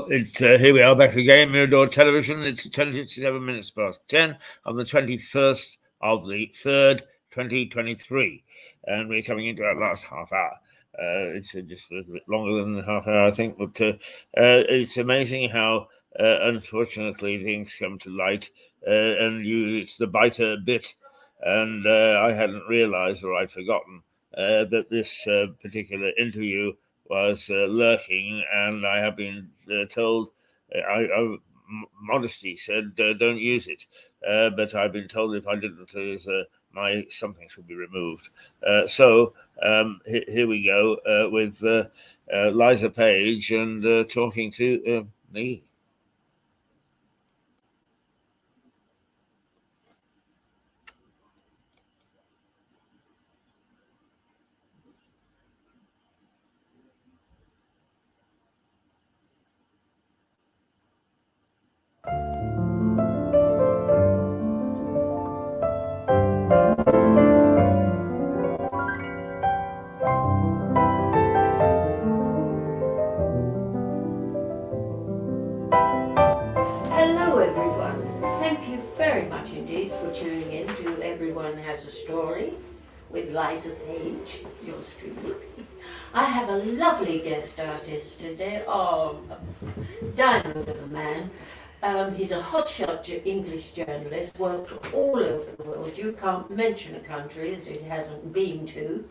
Well, it's here we are back again, Mirador Television. It's 27 minutes past 10 on the 21st of the 3rd, 2023. And we're coming into our last half hour. It's just a little bit longer than the half hour, I think. But it's amazing how, unfortunately, things come to light. And it's the biter bit. And I hadn't realized, or I'd forgotten, that this particular interview was lurking, and I have been told, modesty said, don't use it. But I've been told if I didn't, my something should be removed. So here we go with Liza Page and talking to me. Hello everyone, thank you very much indeed for tuning in to Everyone Has a Story with Liza Page, yours truly. I have a lovely guest artist today, diamond of a man. He's a hotshot English journalist, worked all over the world. You can't mention a country that he hasn't been to.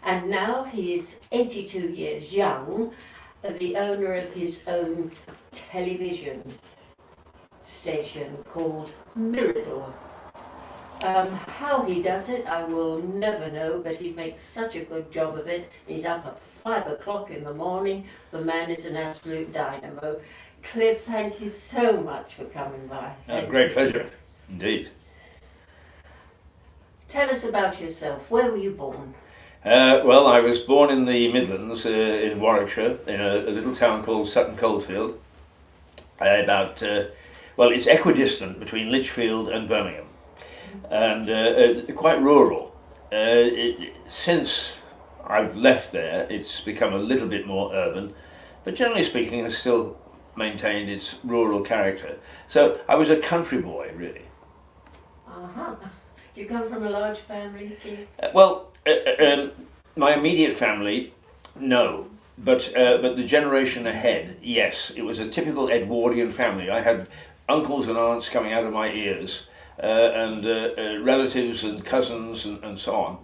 And now he is 82 years young, the owner of his own television station called Mirador. How he does it, I will never know, but he makes such a good job of it. He's up at 5 o'clock in the morning. The man is an absolute dynamo. Cliff, thank you so much for coming by. Great pleasure, indeed. Tell us about yourself. Where were you born? Well, I was born in the Midlands, in Warwickshire, in a little town called Sutton Coldfield, it's equidistant between Lichfield and Birmingham, and quite rural. Since I've left there, it's become a little bit more urban, but generally speaking, it's still maintained its rural character. So I was a country boy, really. Uh-huh. Do you come from a large family, Keith? My immediate family, no. But the generation ahead, yes. It was a typical Edwardian family. I had uncles and aunts coming out of my ears, and relatives and cousins and so on.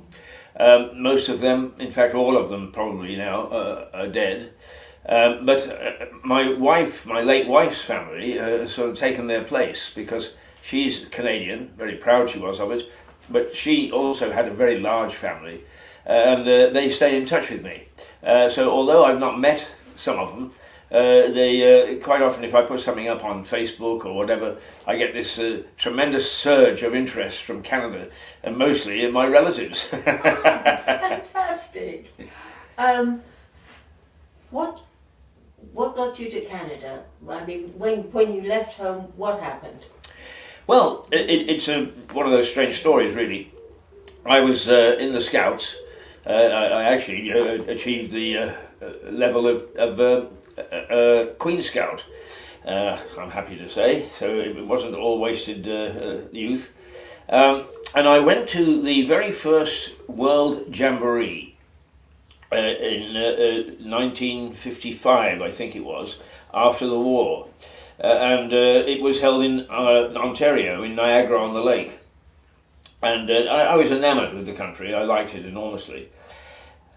Most of them, in fact all of them probably now, are dead. But my late wife's family, sort of taken their place because she's Canadian, very proud she was of it, but she also had a very large family, and they stay in touch with me. So although I've not met some of them, they quite often, if I put something up on Facebook or whatever, I get this tremendous surge of interest from Canada, and mostly in my relatives. Fantastic. What got you to Canada? I mean, when you left home, what happened? Well, it's one of those strange stories, really. I was in the Scouts. I actually achieved the level of Queen Scout, I'm happy to say, so it wasn't all wasted youth. And I went to the very first World Jamboree in 1955, I think it was, after the war. And it was held in Ontario, in Niagara-on-the-Lake. And I was enamoured with the country. I liked it enormously.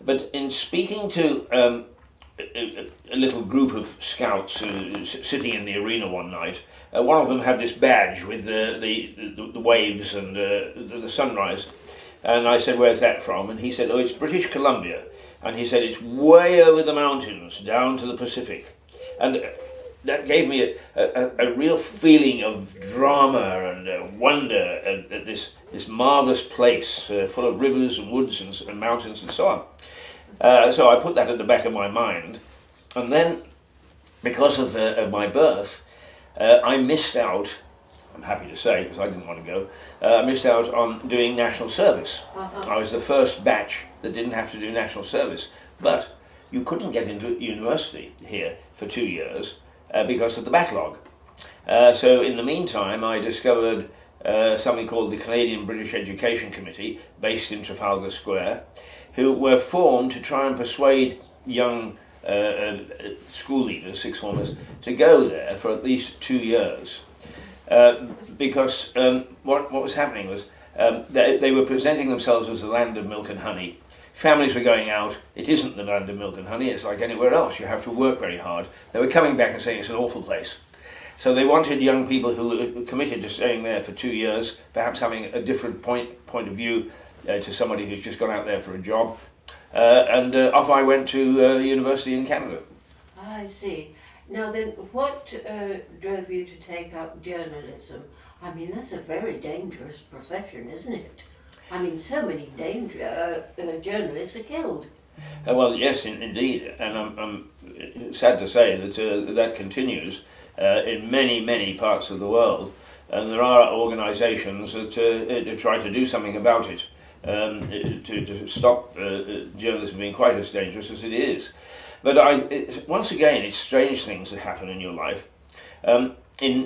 But in speaking to a little group of scouts sitting in the arena one night, one of them had this badge with the waves and the sunrise. And I said, "Where's that from?" And he said, "Oh, it's British Columbia." And he said, "It's way over the mountains, down to the Pacific." And that gave me a real feeling of drama and wonder at this marvellous place full of rivers and woods and mountains and so on. So I put that at the back of my mind. And then, because of my birth, I missed out, I'm happy to say, because I didn't want to go, I missed out on doing national service. I was the first batch that didn't have to do national service. But you couldn't get into university here for 2 years because of the backlog. So in the meantime, I discovered something called the Canadian British Education Committee, based in Trafalgar Square, who were formed to try and persuade young school leaders, sixth formers, to go there for at least 2 years. Because what was happening was they were presenting themselves as the land of milk and honey. Families were going out, it isn't the land of milk and honey, it's like anywhere else, you have to work very hard. They were coming back and saying it's an awful place. So they wanted young people who were committed to staying there for 2 years, perhaps having a different point of view to somebody who's just gone out there for a job. And off I went to university in Canada. I see. Now then, what drove you to take up journalism? I mean, that's a very dangerous profession, isn't it? I mean, so many journalists are killed. Well, yes, indeed, and I'm sad to say that that continues in many parts of the world, and there are organisations that try to do something about it, to stop journalism being quite as dangerous as it is. But once again, it's strange things that happen in your life. In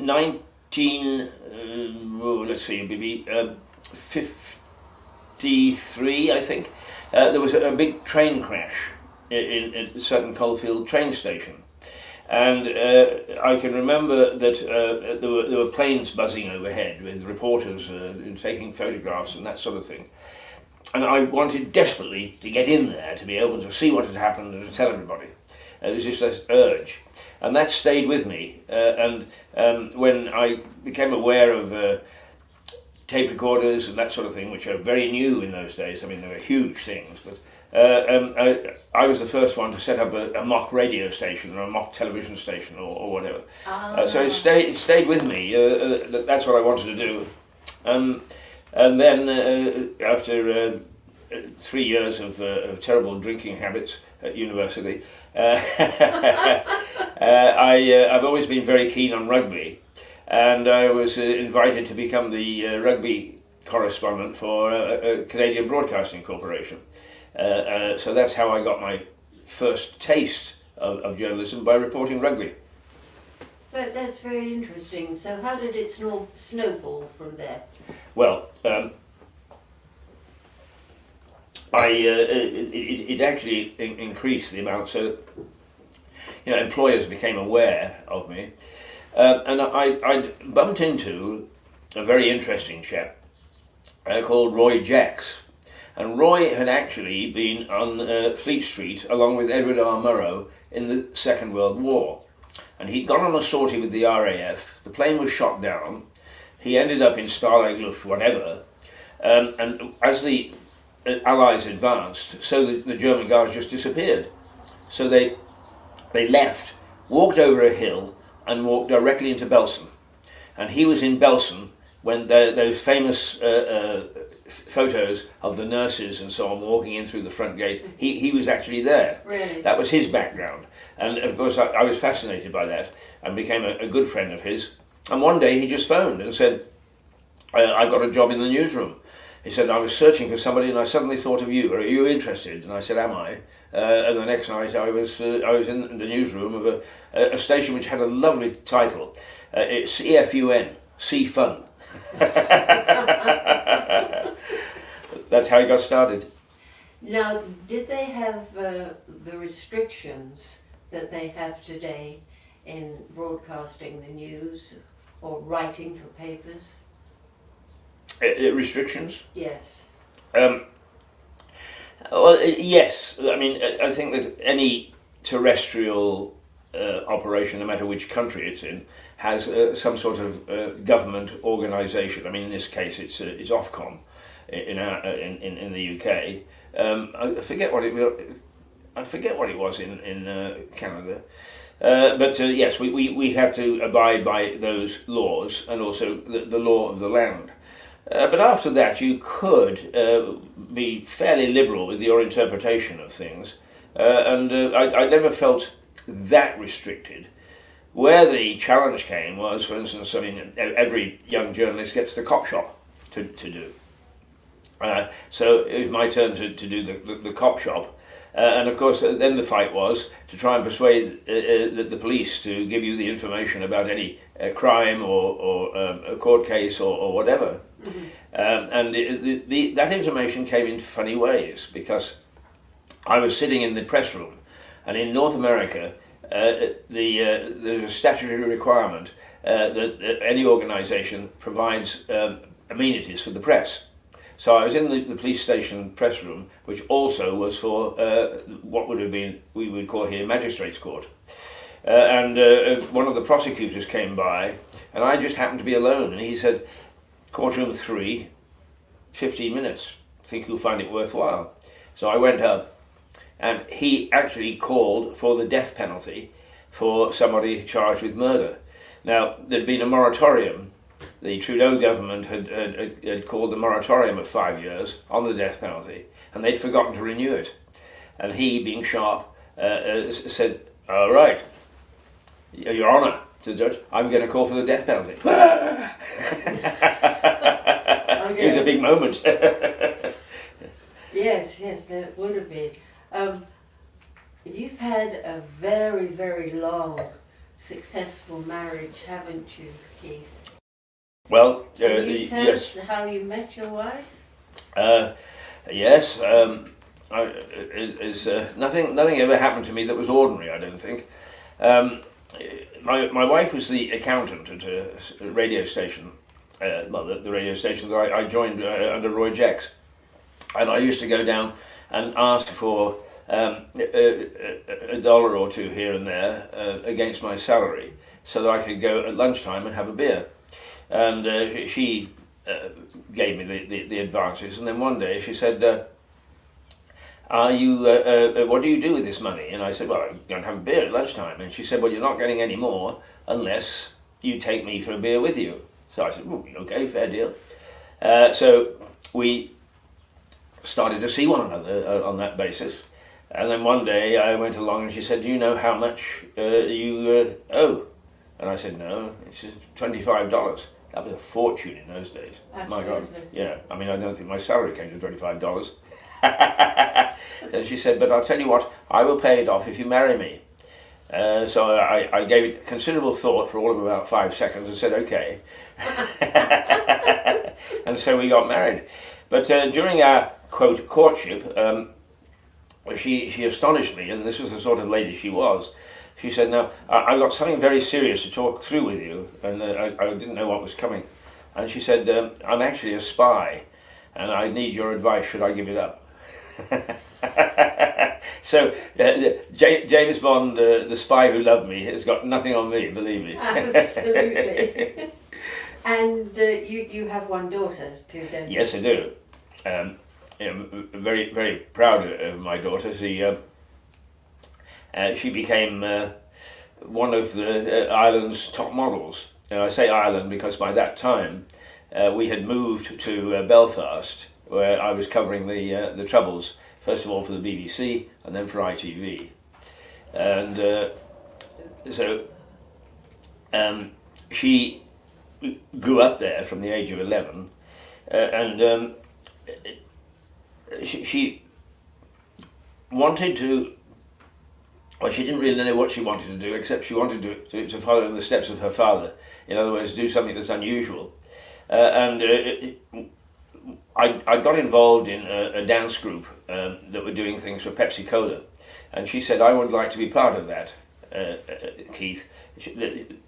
1953, I think, there was a big train crash in a certain Coalfield train station. And I can remember that there were planes buzzing overhead with reporters taking photographs and that sort of thing. And I wanted desperately to get in there to be able to see what had happened and to tell everybody. It was just this urge. And that stayed with me. And when I became aware of tape recorders and that sort of thing, which are very new in those days, I mean, they were huge things, but I was the first one to set up a mock radio station or a mock television station or whatever. So it stayed with me. That's what I wanted to do. And then after 3 years of terrible drinking habits at university, I've always been very keen on rugby, and I was invited to become the rugby correspondent for Canadian Broadcasting Corporation. So that's how I got my first taste of journalism, by reporting rugby. But that's very interesting. So how did it snowball from there? Well, it actually increased the amount, so employers became aware of me, and I'd bumped into a very interesting chap called Roy Jacks, and Roy had actually been on Fleet Street along with Edward R. Murrow in the Second World War, and he'd gone on a sortie with the RAF. The plane was shot down. He ended up in Stalag Luft, whatever, and as the Allies advanced, so the German guards just disappeared. So they left, walked over a hill, and walked directly into Belsen. And he was in Belsen when those famous photos of the nurses and so on walking in through the front gate, he was actually there. Really? That was his background. And of course I was fascinated by that and became a good friend of his. And one day he just phoned and said, I've got a job in the newsroom. He said, I was searching for somebody and I suddenly thought of you. Are you interested? And I said, am I? And the next night I was in the newsroom of a station which had a lovely title. It's CFUN, C Fun. That's how he got started. Now, did they have the restrictions that they have today in broadcasting the news or writing for papers? Restrictions? Yes. Well, yes. I mean, I think that any terrestrial operation, no matter which country it's in, has some sort of government organisation. I mean, in this case, it's Ofcom in the UK. I forget what it was in Canada. But yes, we had to abide by those laws and also the law of the land. But after that, you could be fairly liberal with your interpretation of things, and I never felt that restricted. Where the challenge came was, for instance, I mean, every young journalist gets the cop shop to do. So it was my turn to do the cop shop, And of course, then the fight was to try and persuade the police to give you the information about any crime or a court case or whatever. And that information came in funny ways, because I was sitting in the press room, and in North America, there's a statutory requirement that any organisation provides amenities for the press. So I was in the police station press room, which also was for what would have been, we would call here, magistrates' court. And one of the prosecutors came by, and I just happened to be alone, and he said, "Courtroom 3, 15 minutes. Think you'll find it worthwhile?" So I went up, and he actually called for the death penalty for somebody charged with murder. Now, there'd been a moratorium. The Trudeau government had called the moratorium of 5 years on the death penalty, and they'd forgotten to renew it. And he, being sharp, said, "All right, Your Honour," to the judge, "I'm going to call for the death penalty." It was a big moment. Yes, that would have been. You've had a very, very long, successful marriage, haven't you, Keith? Well, Can you tell yes. us how you met your wife? Yes. Nothing ever happened to me that was ordinary, I don't think. My wife was the accountant at a radio station, the radio station that I joined under Roy Jacks. And I used to go down and ask for a dollar or two here and there against my salary, so that I could go at lunchtime and have a beer. And she gave me the advances, and then one day she said, what do you do with this money? And I said, "Well, I'm going to have a beer at lunchtime." And she said, "Well, you're not getting any more unless you take me for a beer with you." So I said, "Okay, fair deal." So we started to see one another on that basis. And then one day I went along and she said, "Do you know how much you owe?" And I said, "No." She said, $25. That was a fortune in those days. Absolutely. My God. Yeah, I mean, I don't think my salary came to $25. So she said, "But I'll tell you what, I will pay it off if you marry me." So I gave it considerable thought for all of about 5 seconds and said, "Okay." And so we got married. But during our, quote, courtship, she astonished me, and this was the sort of lady she was. She said, "Now, I've got something very serious to talk through with you," and I didn't know what was coming. And she said, "I'm actually a spy, and I need your advice, should I give it up?" So, James Bond, the spy who loved me, has got nothing on me, believe me. Absolutely. And you have one daughter too, don't you? Yes, I do. I'm very, very proud of my daughter. She became one of the Ireland's top models. And I say Ireland because by that time we had moved to Belfast, where I was covering the Troubles, first of all for the BBC and then for ITV. And so she grew up there from the age of 11, and she wanted to, well, she didn't really know what she wanted to do, except she wanted to follow in the steps of her father. In other words, do something that's unusual. I got involved in a dance group that were doing things for Pepsi Cola, and she said, "I would like to be part of that, Keith."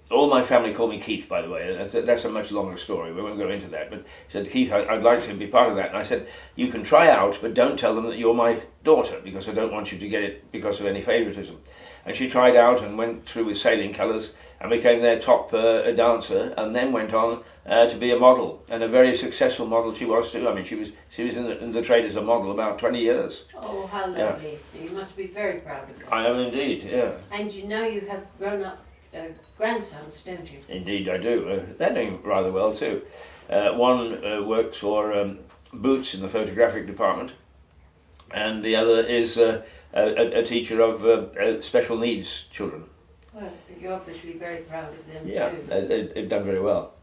All my family call me Keith, by the way. That's a much longer story. We won't go into that. But she said, "Keith, I'd like to be part of that." And I said, "You can try out, but don't tell them that you're my daughter, because I don't want you to get it because of any favoritism." And she tried out and went through with Sailing Colours and became their top dancer, and then went on to be a model, and a very successful model she was too. I mean, she was in the trade as a model about 20 years. Oh, how lovely! Yeah. You must be very proud of her. I am indeed, yeah. And you know you have grown up grandsons, don't you? Indeed, I do. They're doing rather well too. One works for Boots in the photographic department, and the other is a teacher of special needs children. Well, you're obviously very proud of them Yeah, too. they've done very well.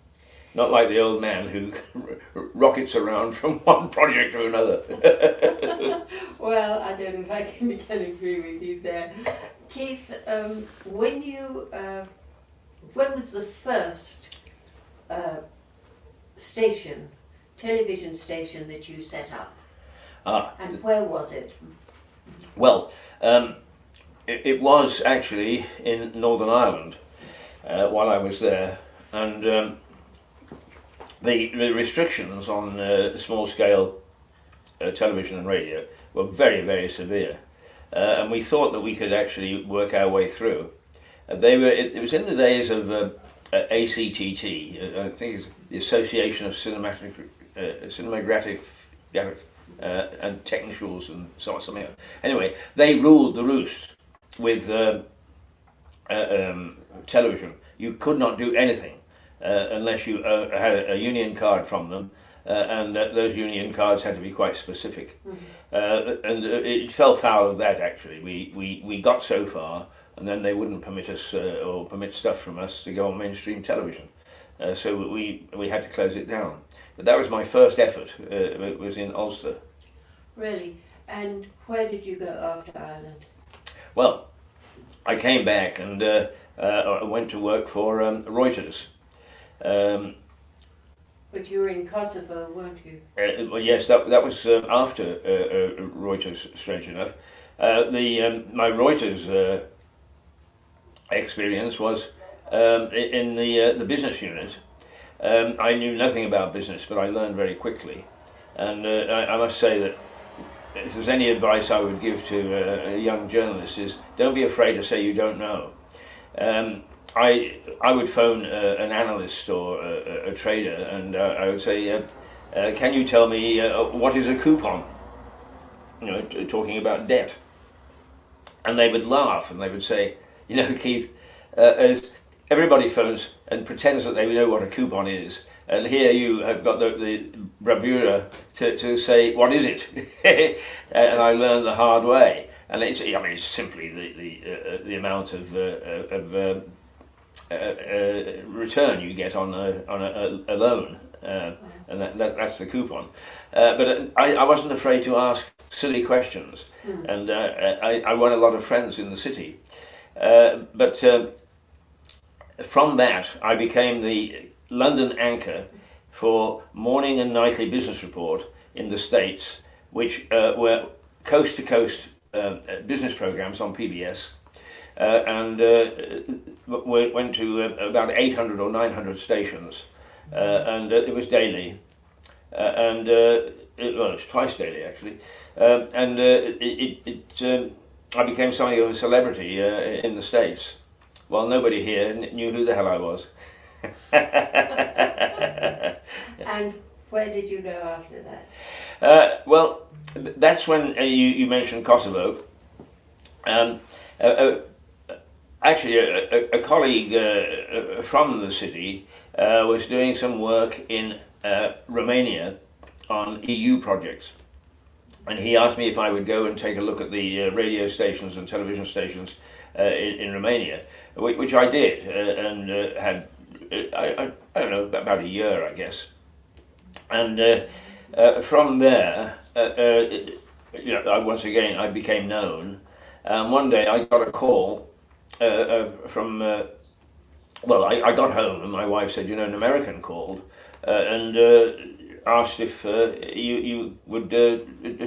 Not like the old man who rockets around from one project to another. Well, I don't know if I can agree with you there. Keith, when was the first television station that you set up? And where was it? Well, it was actually in Northern Ireland while I was there, and the restrictions on small-scale television and radio were very, very severe, and we thought that we could actually work our way through. It was in the days of ACTT, I think it's the Association of Cinematographic and Technicians and something else. Anyway, they ruled the roost with television. You could not do anything unless you had a union card from them, and those union cards had to be quite specific. And it fell foul of that, actually. We got so far, and then they wouldn't permit us or permit stuff from us to go on mainstream television. So we had to close it down. But that was my first effort. It was in Ulster. Really? And where did you go after Ireland? Well, I came back and I went to work for Reuters. But you were in Kosovo, weren't you? Well, yes, that was after Reuters, strange enough. My Reuters experience was in the business unit. I knew nothing about business, but I learned very quickly. And I must say that if there's any advice I would give to a young journalist is don't be afraid to say you don't know. I would phone an analyst or a trader, and I would say, can you tell me what is a coupon? You know, talking about debt. And they would laugh and they would say, you know, Keith, as everybody phones and pretends that they know what a coupon is, and here you have got the bravura to say, what is it? And I learned the hard way. And it's simply the amount of return you get on a loan, and that's the coupon. But I wasn't afraid to ask silly questions, and I won a lot of friends in the city. But from that, I became the London anchor for morning and nightly business report in the States, which were coast-to-coast business programs on PBS, and went to about 800 or 900 stations, and it was daily, and it was twice daily actually, and I became something of a celebrity in the States, while nobody here knew who the hell I was. And where did you go after that? Well, that's when you mentioned Kosovo. Actually, a colleague from the city was doing some work in Romania on EU projects. And he asked me if I would go and take a look at the radio stations and television stations in Romania, which I did, and had, I don't know, about a year, I guess. And from there, once again, I became known. One day I got a call from, I got home and my wife said, an American called and asked if you would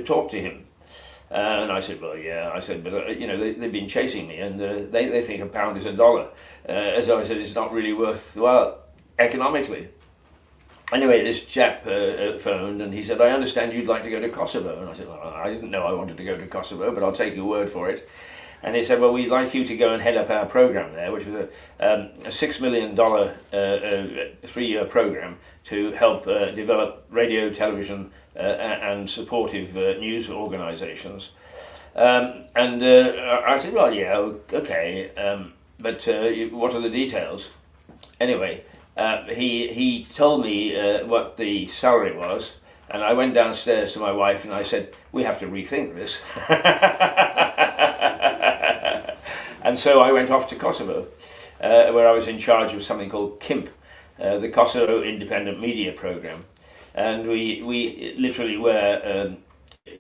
talk to him. And I said, well, yeah. I said, but they've been chasing me, and they think a pound is a dollar. As I said, it's not really worthwhile economically. Anyway, this chap phoned, and he said, I understand you'd like to go to Kosovo. And I said, well, I didn't know I wanted to go to Kosovo, but I'll take your word for it. And he said, well, we'd like you to go and head up our program there, which was a $6 million 3-year program to help develop radio, television, and supportive news organizations. And I said, well, yeah, okay, but what are the details? Anyway, he told me what the salary was, and I went downstairs to my wife and I said, we have to rethink this. And so I went off to Kosovo, where I was in charge of something called KIMP, the Kosovo Independent Media Program, and we literally were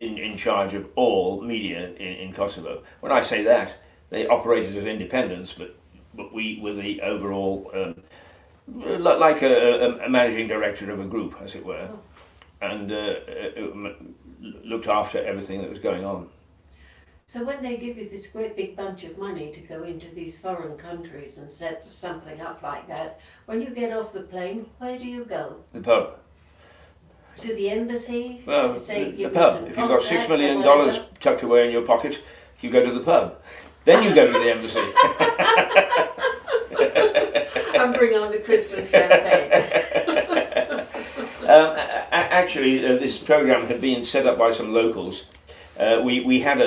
in charge of all media in Kosovo. When I say that, they operated as independents, but we were the overall, like a managing director of a group, as it were, and looked after everything that was going on. So when they give you this great big bunch of money to go into these foreign countries and set something up like that, when you get off the plane, where do you go? The pub. To the embassy? Well, to say, the give me pub. some If you've got $6 contacts or million whatever? tucked away in your pocket, you go to the pub. Then you go to the embassy. And bring on the Christian champagne. Actually, this program had been set up by some locals. We had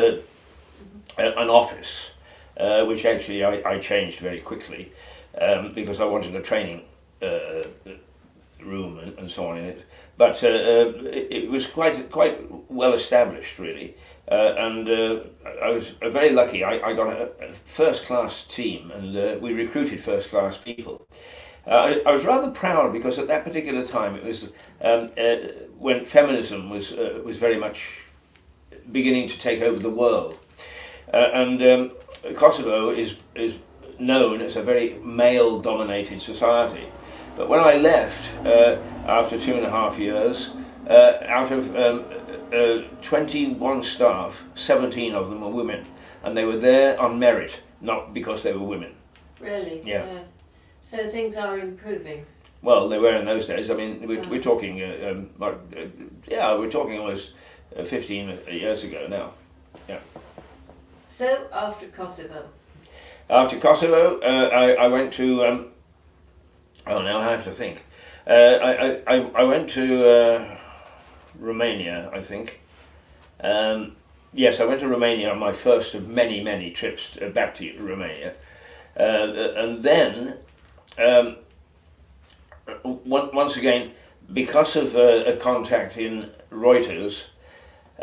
an office, which actually I changed very quickly because I wanted a training room and so on in it. But it was quite well established, really. And I was very lucky. I got a first-class team, and we recruited first-class people. I was rather proud because at that particular time it was when feminism was very much beginning to take over the world, and Kosovo is known as a very male-dominated society. But when I left after 2.5 years, out of 21 staff, 17 of them were women, and they were there on merit, not because they were women. Really? Yeah. So things are improving. Well, they were in those days. I mean, we're talking, we're talking almost 15 years ago now. Yeah. So after Kosovo? After Kosovo, I went to. Now I have to think. I went to Romania, I think. Yes, I went to Romania on my first of many trips back to Romania, and then once again, because of a contact in Reuters,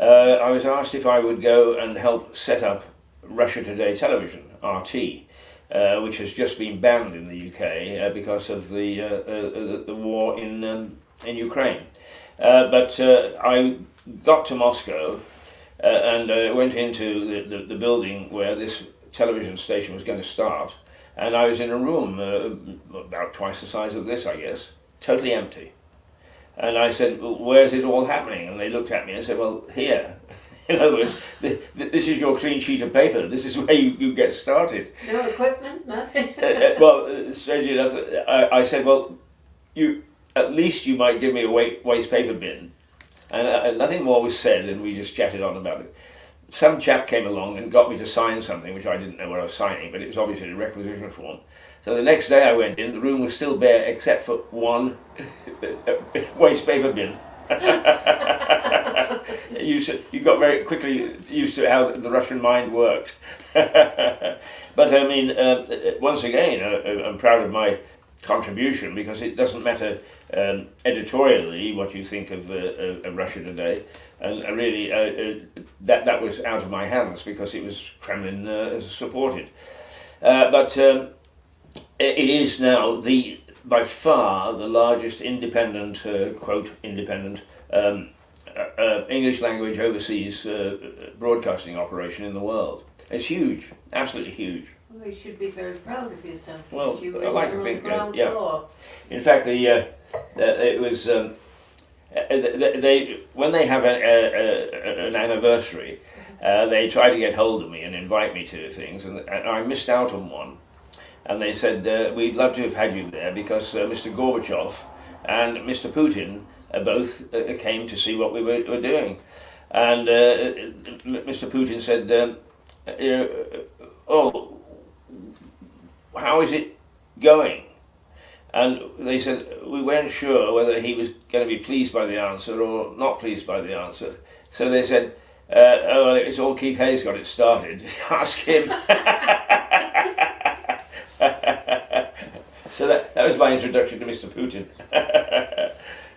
I was asked if I would go and help set up Russia Today Television, RT. Which has just been banned in the UK because of the war in Ukraine. But I got to Moscow and went into the building where this television station was going to start, and I was in a room about twice the size of this, I guess, totally empty. And I said, well, where's it all happening? And they looked at me and said, well, here. In other words, this is your clean sheet of paper. This is where you get started. No equipment, nothing? Well, strangely enough, I said, well, at least you might give me a waste paper bin. And nothing more was said, and we just chatted on about it. Some chap came along and got me to sign something, which I didn't know what I was signing, but it was obviously a requisition form. So the next day I went in, the room was still bare except for one waste paper bin. You got very quickly used to how the Russian mind worked. But I mean, once again, I'm proud of my contribution, because it doesn't matter editorially what you think of Russia Today, and really that was out of my hands because it was Kremlin supported. But it is now by far the largest independent, quote, independent, English language overseas broadcasting operation in the world. It's huge, absolutely huge. Well, you should be very proud of yourself. Well, You I like to were on think, the ground yeah. floor. In fact, it was when they have an anniversary, they try to get hold of me and invite me to things, and I missed out on one. And they said, we'd love to have had you there because Mr. Gorbachev and Mr. Putin both came to see what we were doing. And Mr. Putin said, oh, how is it going? And they said, we weren't sure whether he was going to be pleased by the answer or not pleased by the answer. So they said, oh, well, it's all Keith Hayes got it started. Ask him. So that was my introduction to Mr. Putin.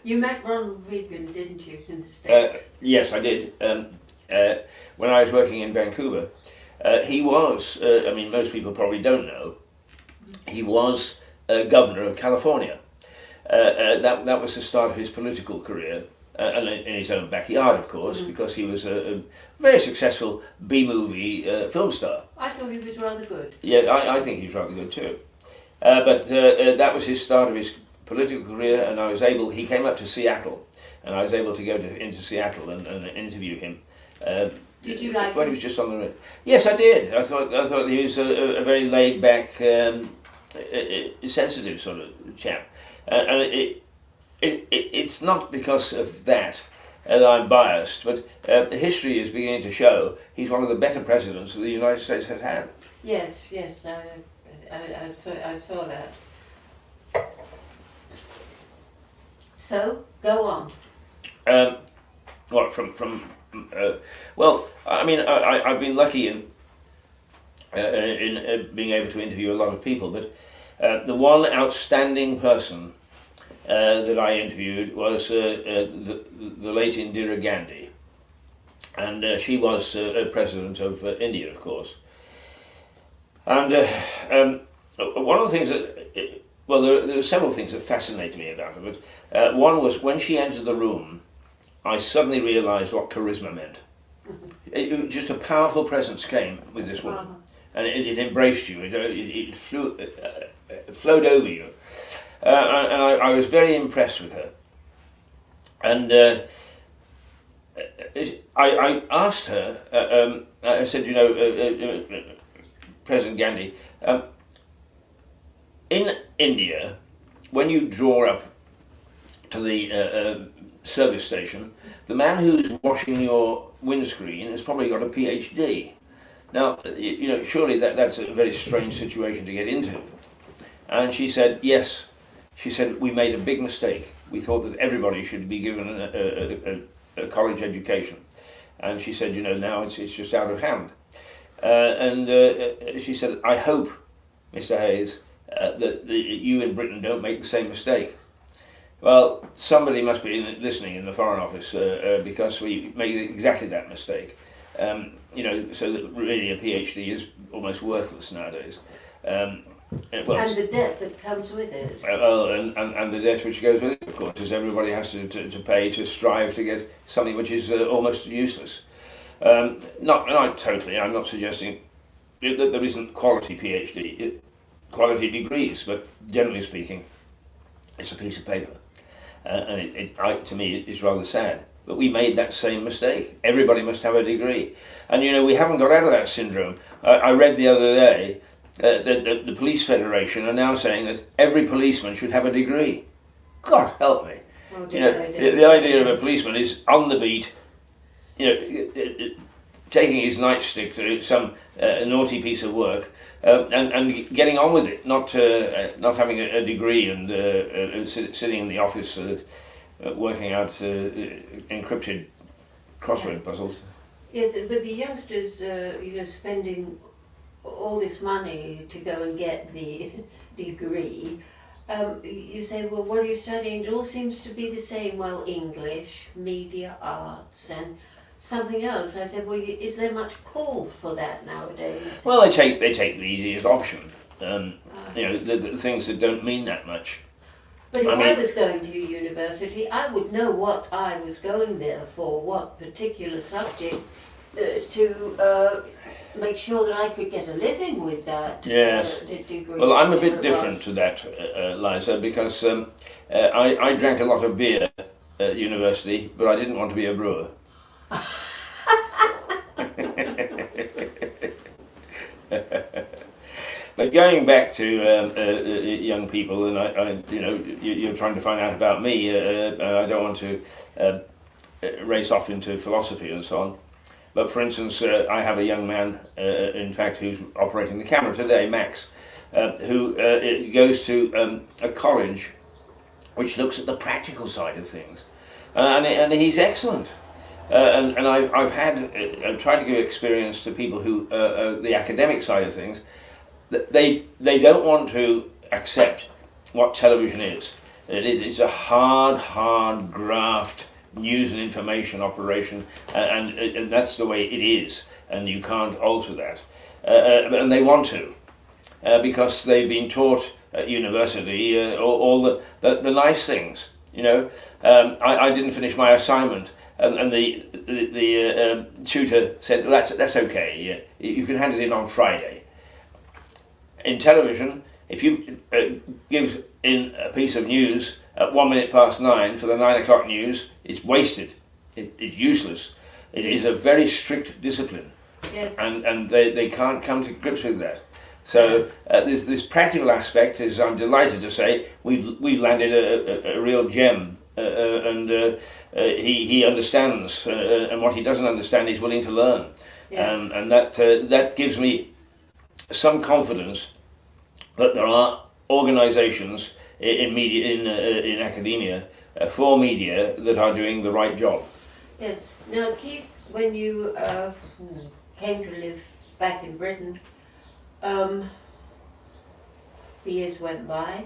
You met Ronald Reagan, didn't you, in the States? Yes, I did. When I was working in Vancouver, he was, most people probably don't know, he was governor of California. that was the start of his political career, and in his own backyard, of course, because he was a very successful B-movie film star. I thought he was rather good. Yeah, I think he's rather good too. But that was his start of his political career, and he came up to Seattle, and I was able to go into Seattle and interview him. Did you like when him? he was just on the road? Yes, I did. I thought he was a very laid back, sensitive sort of chap, and it's not because of that that I'm biased, but history is beginning to show he's one of the better presidents that the United States has had. Yes, I saw that. So, go on. What well, I mean, I've been lucky in being able to interview a lot of people, but the one outstanding person that I interviewed was the late Indira Gandhi, and she was president of India, of course. And one of the things that, well, there are several things that fascinated me about her, but one was when she entered the room, I suddenly realised what charisma meant. It just a powerful presence came with this woman, and it embraced you. It flowed over you, and I was very impressed with her. And I asked her. I said, President Gandhi, in India, when you draw up to the service station, the man who's washing your windscreen has probably got a PhD. Now, surely that's a very strange situation to get into. And she said, yes. She said, we made a big mistake. We thought that everybody should be given a college education. And she said, now it's just out of hand. And she said, I hope, Mr. Hayes, that you in Britain don't make the same mistake. Well, somebody must be listening in the Foreign Office because we made exactly that mistake. So that really a PhD is almost worthless nowadays. And the debt that comes with it. And the debt which goes with it, of course, is everybody has to pay to strive to get something which is almost useless. I'm not suggesting that there isn't quality PhD, quality degrees, but generally speaking, it's a piece of paper. And to me, it's rather sad. But we made that same mistake. Everybody must have a degree. And we haven't got out of that syndrome. I read the other day that the Police Federation are now saying that every policeman should have a degree. God help me. Oh, the idea of a policeman is on the beat, taking his nightstick to some naughty piece of work and getting on with it, not having a degree and sitting in the office working out encrypted crossword puzzles. Yes, but the youngsters, spending all this money to go and get the degree, you say, well, what are you studying? It all seems to be the same. Well, English, media, arts, and something else. I said, well, is there much call for that nowadays? Well, they take the easiest option. The things that don't mean that much. But if I was going to university, I would know what I was going there for, what particular subject, to make sure that I could get a living with that degree. Well, I'm a bit different to that, Liza, because I drank a lot of beer at university, but I didn't want to be a brewer. But going back to young people, and you're trying to find out about me. I don't want to race off into philosophy and so on. But for instance, I have a young man, in fact, who's operating the camera today, Max, who goes to a college which looks at the practical side of things, and he's excellent. And I've tried to give experience to people who the academic side of things. They don't want to accept what television is. It's a hard graft news and information operation, and that's the way it is, and you can't alter that. And they want to, because they've been taught at university, all the nice things. You know, I didn't finish my assignment, and the tutor said, well, that's okay. You can hand it in on Friday. In television, if you give in a piece of news at 9:01 for the 9 o'clock news, it's wasted. It's useless. It is a very strict discipline. Yes. And they can't come to grips with that. So this practical aspect is, I'm delighted to say, we've landed a real gem, and he understands, and what he doesn't understand he's willing to learn. Yes. And that gives me some confidence that there are organisations in media, in academia, for media, that are doing the right job. Yes. Now, Keith, when you came to live back in Britain, the years went by.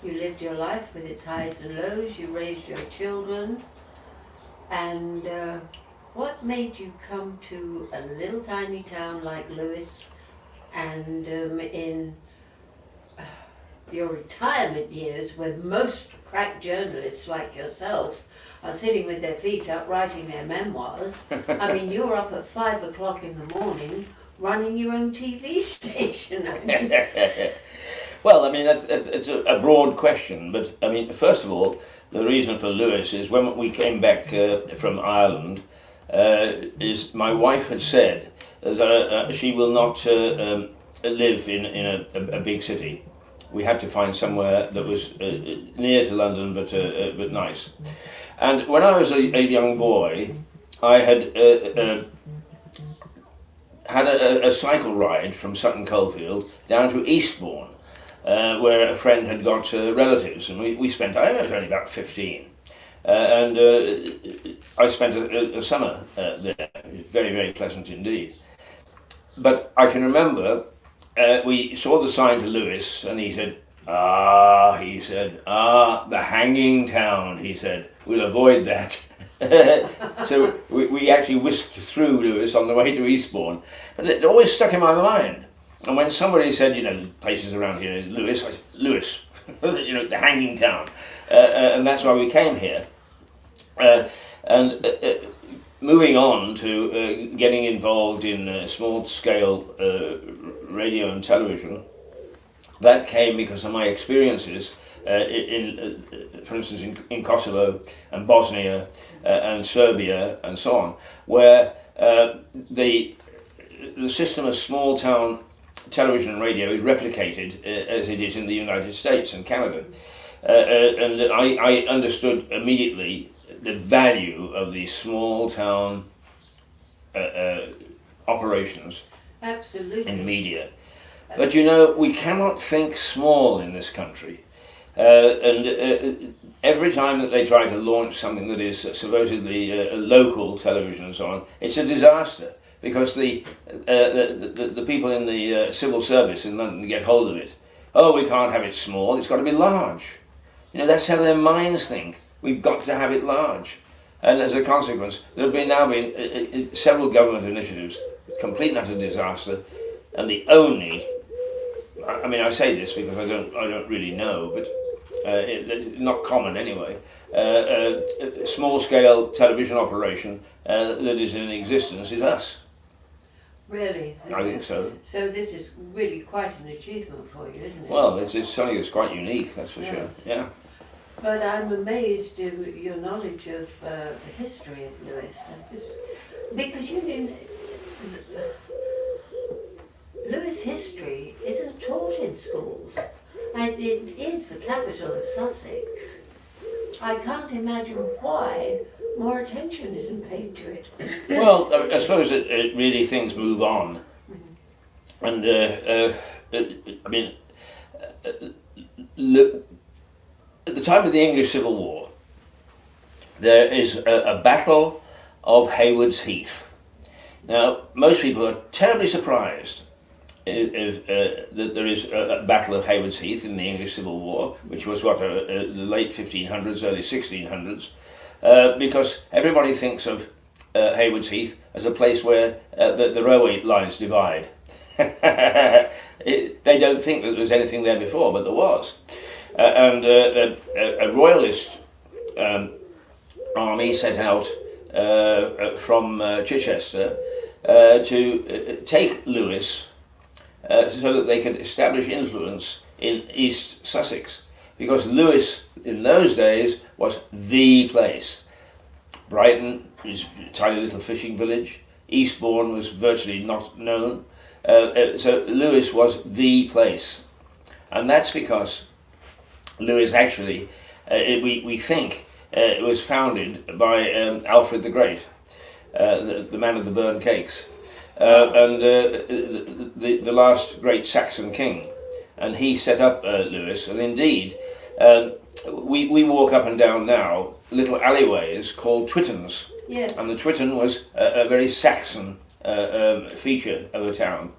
You lived your life with its highs and lows. You raised your children, and what made you come to a little tiny town like Lewes, and in your retirement years, when most crack journalists like yourself are sitting with their feet up writing their memoirs? I mean, you're up at 5 o'clock in the morning running your own TV station. I mean, Well, I mean, it's a broad question, but I mean, first of all, the reason for Lewes is when we came back from Ireland, is my wife had said that she will not live in a big city. We had to find somewhere that was near to London, but nice. And when I was a young boy, I had a cycle ride from Sutton Coldfield down to Eastbourne, where a friend had got relatives, and we spent, I was only about 15, and I spent a summer there. It was very, very pleasant indeed. But I can remember we saw the sign to Lewes, and he said, the hanging town, he said, we'll avoid that. So we actually whisked through Lewes on the way to Eastbourne, but it always stuck in my mind. And when somebody said, places around here, Lewes, I said, Lewes, the hanging town, and that's why we came here. Moving on to getting involved in small-scale radio and television, that came because of my experiences for instance, in Kosovo and Bosnia and Serbia and so on, where the system of small-town television and radio is replicated as it is in the United States and Canada. And I understood immediately the value of these small-town operations. Absolutely. In media. But we cannot think small in this country. Every time that they try to launch something that is supposedly local television and so on, it's a disaster, because the people in the civil service in London get hold of it. Oh, we can't have it small, it's got to be large. That's how their minds think. We've got to have it large. And as a consequence, there have now been several government initiatives, complete and utter disaster, and the only, I say this because I don't really know, but it's not common anyway, small-scale television operation that is in existence is us. Really? I think so. So this is really quite an achievement for you, isn't it? Well, it's something that's quite unique, that's for sure. Yeah. But I'm amazed at your knowledge of the history of Lewes, because you didn't. Lewes history isn't taught in schools, and it is the capital of Sussex. I can't imagine why more attention isn't paid to it. Well, I suppose it really things move on, and at the time of the English Civil War, there is a battle of Haywards Heath. Now, most people are terribly surprised that there is a battle of Haywards Heath in the English Civil War, which was the late 1500s, early 1600s, because everybody thinks of Haywards Heath as a place where the railway lines divide. They don't think that there was anything there before, but there was. And a royalist army set out from Chichester to take Lewes so that they could establish influence in East Sussex, because Lewes in those days was the place. Brighton is a tiny little fishing village. Eastbourne was virtually not known. So Lewes was the place. And that's because Lewes actually, we think, it was founded by Alfred the Great, the man of the burned cakes, and the last great Saxon king. And he set up Lewes, and indeed, we walk up and down now little alleyways called Twittons. Yes. And the Twitton was a very Saxon feature of the town.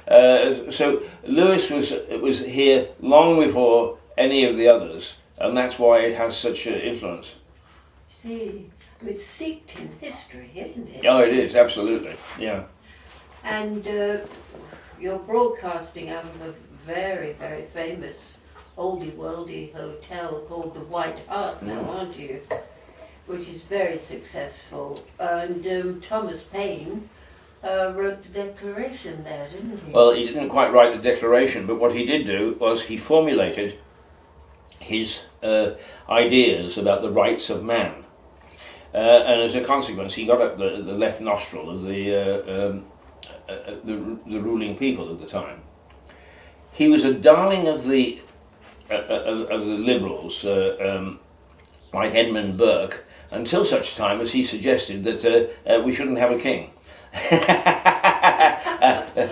So Lewes was here long before any of the others, and that's why it has such influence. See, it's steeped in history, isn't it? Oh, it is, absolutely, yeah. And you're broadcasting out of a very, very famous oldie-worldy hotel called the White Hart now, aren't you? Which is very successful. And Thomas Paine wrote the Declaration there, didn't he? Well, he didn't quite write the Declaration, but what he did do was he formulated his ideas about the rights of man. And as a consequence, he got up the left nostril of the ruling people at the time. He was a darling of the liberals, like Edmund Burke, until such time as he suggested that we shouldn't have a king.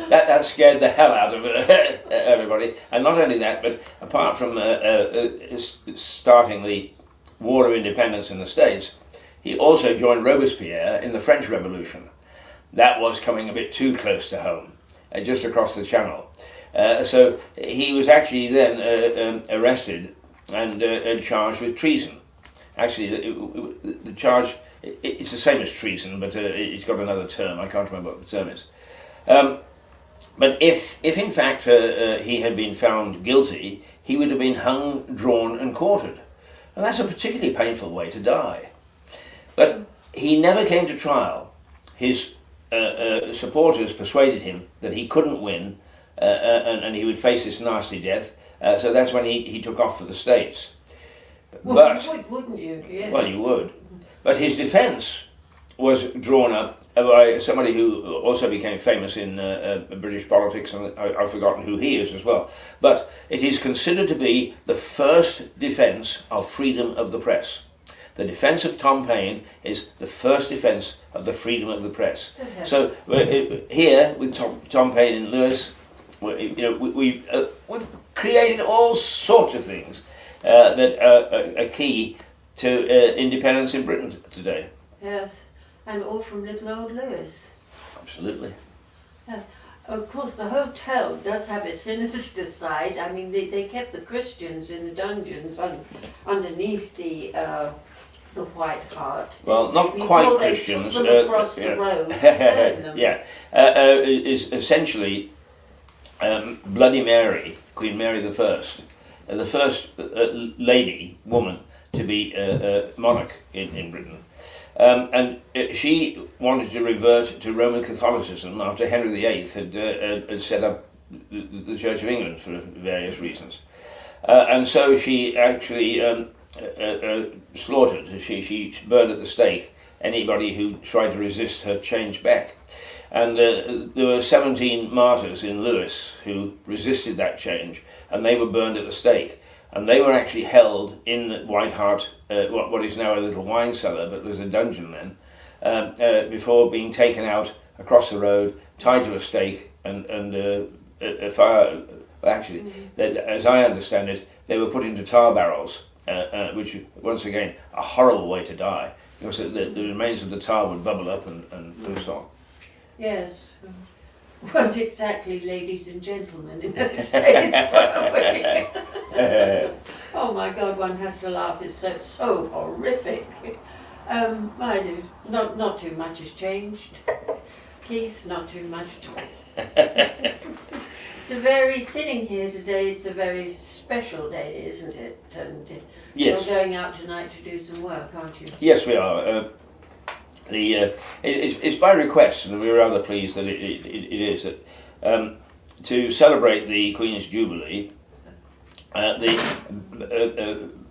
That scared the hell out of everybody. And not only that, but apart from starting the War of Independence in the States, he also joined Robespierre in the French Revolution. That was coming a bit too close to home, just across the channel. So he was actually then arrested and charged with treason. Actually, the charge, it's the same as treason, but it's got another term. I can't remember what the term is. But if in fact he had been found guilty, he would have been hung, drawn and quartered. And that's a particularly painful way to die. But he never came to trial. His supporters persuaded him that he couldn't win and he would face this nasty death. So that's when he took off for the States. Well, you would, wouldn't you? Yeah. Well, you would. But his defence was drawn up by somebody who also became famous in British politics, and I've forgotten who he is as well. But it is considered to be the first defence of freedom of the press. The defence of Tom Paine is the first defence of the freedom of the press. Yes. So here with Tom Paine and Lewes, we've created all sorts of things that are key to independence in Britain today. Yes, and all from little old Lewes. Absolutely. Of course, the hotel does have a sinister side. I mean, they kept the Christians in the dungeons underneath the White Hart. Well, not Before quite they Christians. took them across the road. Burn them. Yeah, is essentially Bloody Mary, Queen Mary the first lady, woman, to be monarch in Britain. And she wanted to revert to Roman Catholicism after Henry VIII had set up the Church of England for various reasons. And so she actually slaughtered, she burned at the stake anybody who tried to resist her change back. And there were 17 martyrs in Lewes who resisted that change, and they were burned at the stake. And they were actually held in White Hart, what is now a little wine cellar, but was a dungeon then, before being taken out across the road, tied to a stake, and fire. Actually, as I understand it, they were put into tar barrels, which, once again, a horrible way to die, because the remains of the tar would bubble up and so on. Yes. Weren't exactly ladies and gentlemen in those days, were we? Oh my God, one has to laugh. It's so horrific. I do. Not too much has changed. Keith, not too much talk. Sitting here today, it's a very special day, isn't it? And Yes. you're going out tonight to do some work, aren't you? Yes, we are. It's by request, and we're rather pleased that it is that to celebrate the Queen's Jubilee.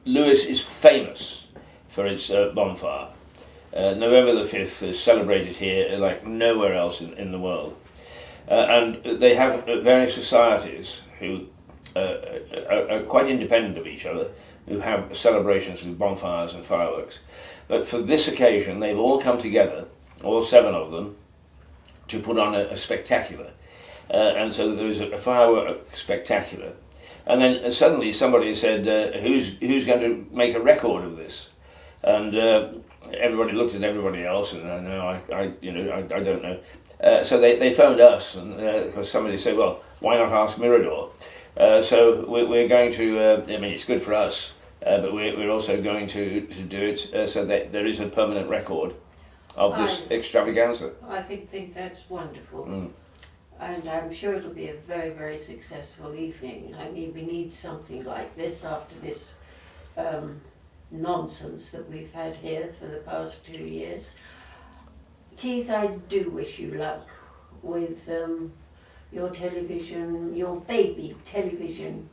Lewes is famous for its bonfire. November the 5th is celebrated here like nowhere else in the world. And they have various societies who are quite independent of each other, who have celebrations with bonfires and fireworks. But for this occasion, they've all come together, all 7 of them, to put on a spectacular. And so there is a firework spectacular. And then suddenly somebody said, who's going to make a record of this? And everybody looked at everybody else, and I don't know. So they phoned us, and because somebody said, well, why not ask Mirador? So we're going to, it's good for us, but we're also going to do it so that there is a permanent record of this extravaganza. I think that's wonderful. Mm. And I'm sure it'll be a very, very successful evening. I mean, we need something like this after this nonsense that we've had here for the past 2 years. Keith, I do wish you luck with your television, your baby television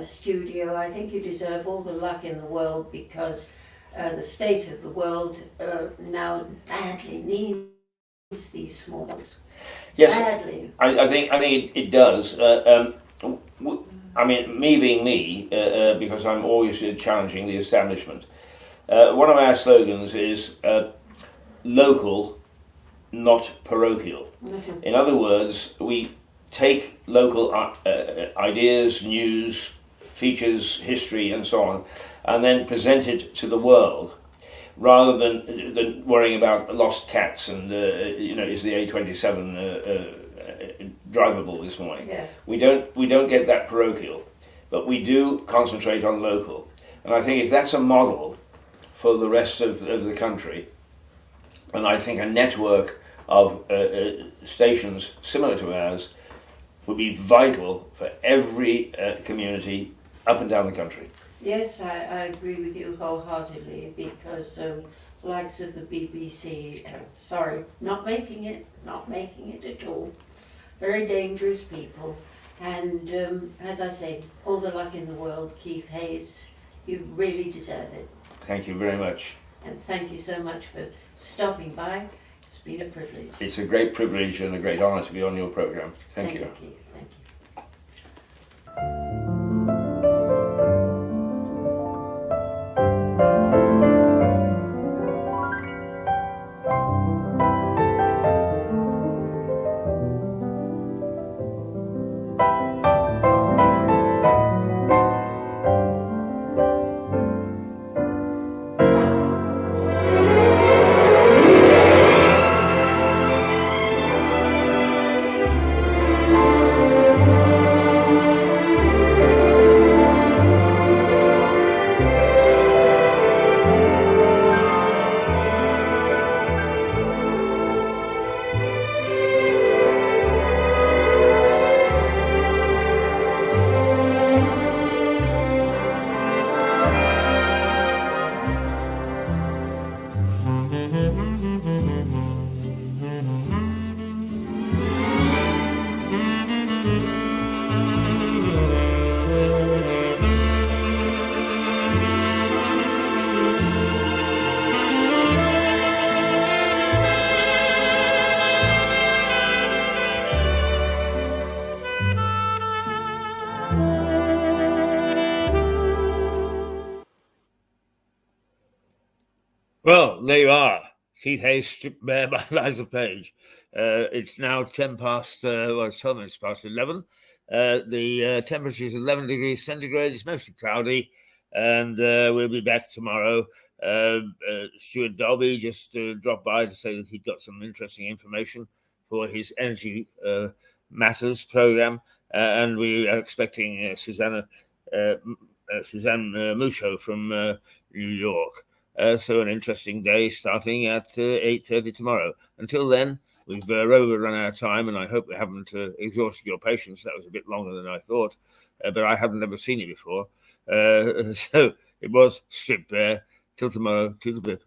studio. I think you deserve all the luck in the world, because the state of the world now badly needs these small ones. Yes, badly. I think it does. Me being me, because I'm always challenging the establishment. One of our slogans is local, not parochial. Mm-hmm. In other words, we take local ideas, news, features, history, and so on, and then present it to the world, rather than worrying about lost cats and is the A27 drivable this morning. Yes. We don't get that parochial, but we do concentrate on local. And I think if that's a model for the rest of the country, and I think a network of stations similar to ours would be vital for every community up and down the country. Yes, I agree with you wholeheartedly, because likes of the BBC, not making it at all. Very dangerous people. And as I say, all the luck in the world, Keith Hayes. You really deserve it. Thank you very much. And thank you so much for stopping by. It's been a privilege. It's a great privilege and a great honour to be on your programme. Thank you. Keith. Thank you. Well, there you are. Keith Hayes, Stripped Bare by Liza Page. It's now 10 past, it's 12 minutes past 11. The temperature is 11 degrees centigrade. It's mostly cloudy, and we'll be back tomorrow. Stuart Dolby just dropped by to say that he'd got some interesting information for his Energy Matters program, and we are expecting Suzanne Musho from New York. So an interesting day starting at 8:30 tomorrow. Until then, we've overrun our time, and I hope we haven't exhausted your patience. That was a bit longer than I thought, but I hadn't ever seen it before. So it was Stripped Bare. Till tomorrow, to the bit.